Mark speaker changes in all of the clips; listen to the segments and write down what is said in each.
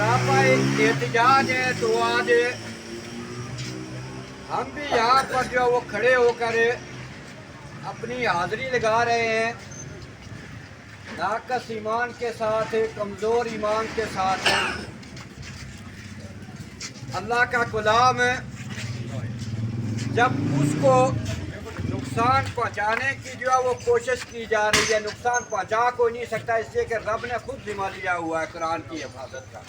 Speaker 1: सरापा एक एहतजाज है। तो आज हम भी यहाँ पर जो वो खड़े होकर अपनी हाजिरी लगा रहे हैं, नाकस ईमान के साथ, कमज़ोर ईमान के साथ। अल्लाह का गुलाम जब उसको नुकसान पहुंचाने की जो है वो कोशिश की जा रही है, नुकसान पहुंचा कोई नहीं सकता, इसलिए कि रब ने खुद जिम्मा लिया हुआ है कुरान की हिफाजत का।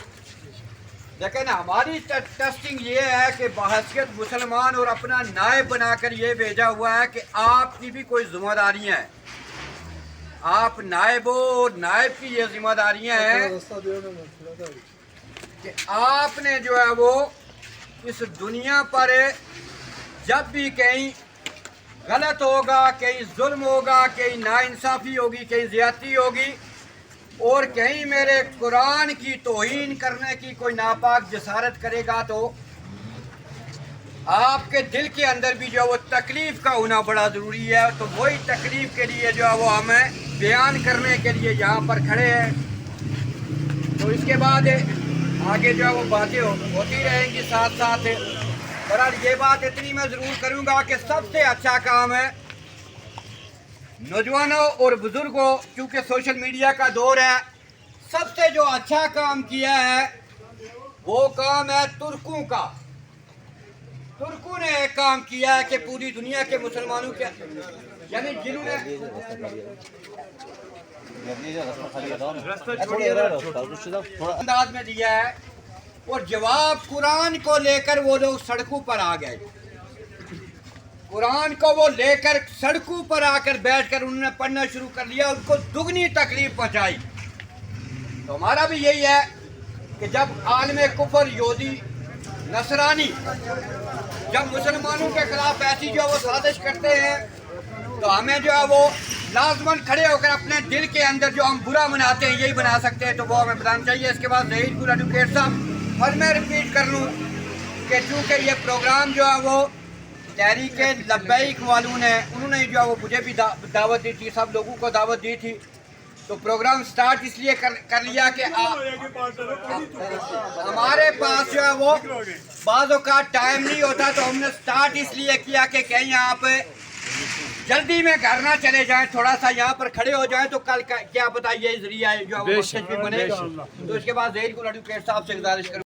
Speaker 1: लेकिन हमारी टेस्टिंग ये है कि बहैसियत मुसलमान और अपना नायब बनाकर ये भेजा हुआ है कि आपकी भी कोई जिम्मेदारियाँ हैं, आप नायब हो और नायब की ये जिम्मेदारियाँ हैं कि आपने जो है वो इस दुनिया पर जब भी कहीं गलत होगा, कहीं जुल्म होगा, कहीं नाइंसाफ़ी होगी, कहीं ज़्यादती होगी और कहीं मेरे कुरान की तौहीन करने की कोई नापाक जसारत करेगा, तो आपके दिल के अंदर भी जो है वो तकलीफ़ का होना बड़ा ज़रूरी है। तो वही तकलीफ़ के लिए जो है वो हमें बयान करने के लिए यहाँ पर खड़े हैं। तो इसके बाद आगे जो है वो बातें होती रहेंगी साथ साथ। बहरहाल ये बात इतनी मैं ज़रूर करूँगा कि सबसे अच्छा काम है नौजवानों और बुज़ुर्गों, क्योंकि सोशल मीडिया का दौर है, सबसे जो अच्छा काम किया है वो काम है तुर्कों का। तुर्कों ने एक काम किया है कि पूरी दुनिया के मुसलमानों के यानी जिन्होंने अंदाज में दिया है और जवाब कुरान को लेकर वो लोग सड़कों पर आ गए। कुरान को वो लेकर सड़कों पर आकर बैठकर उन्होंने पढ़ना शुरू कर लिया, उनको दुगनी तकलीफ पहुंचाई। तो हमारा भी यही है कि जब आलम कुफर यहूदी नसरानी जब मुसलमानों के खिलाफ ऐसी जो वो साजिश करते हैं, तो हमें जो है वो लाजमन खड़े होकर अपने दिल के अंदर जो हम बुरा मनाते हैं यही बना सकते हैं, तो वो हमें बताना चाहिए। इसके बाद ज़हीर गुल एडवोकेट साहब, और मैं रिपीट कर लूँ कि चूँकि ये प्रोग्राम जो है वो तहरीक लब्बैक वालों ने उन्होंने जो है वो मुझे भी दावत दी थी, सब लोगों को दावत दी थी। तो प्रोग्राम स्टार्ट इसलिए कर लिया कि हमारे पास जो है वो बाज़ों का टाइम नहीं होता, तो हमने स्टार्ट इसलिए किया कि कहीं आप जल्दी में घर ना चले जाएं, थोड़ा सा यहाँ पर खड़े हो जाएं, तो कल क्या बताइए जरिया जो है वो भी बने। तो इसके बाद ज़हीर गुल एडवोकेट साहब से गुजारिश करूँ।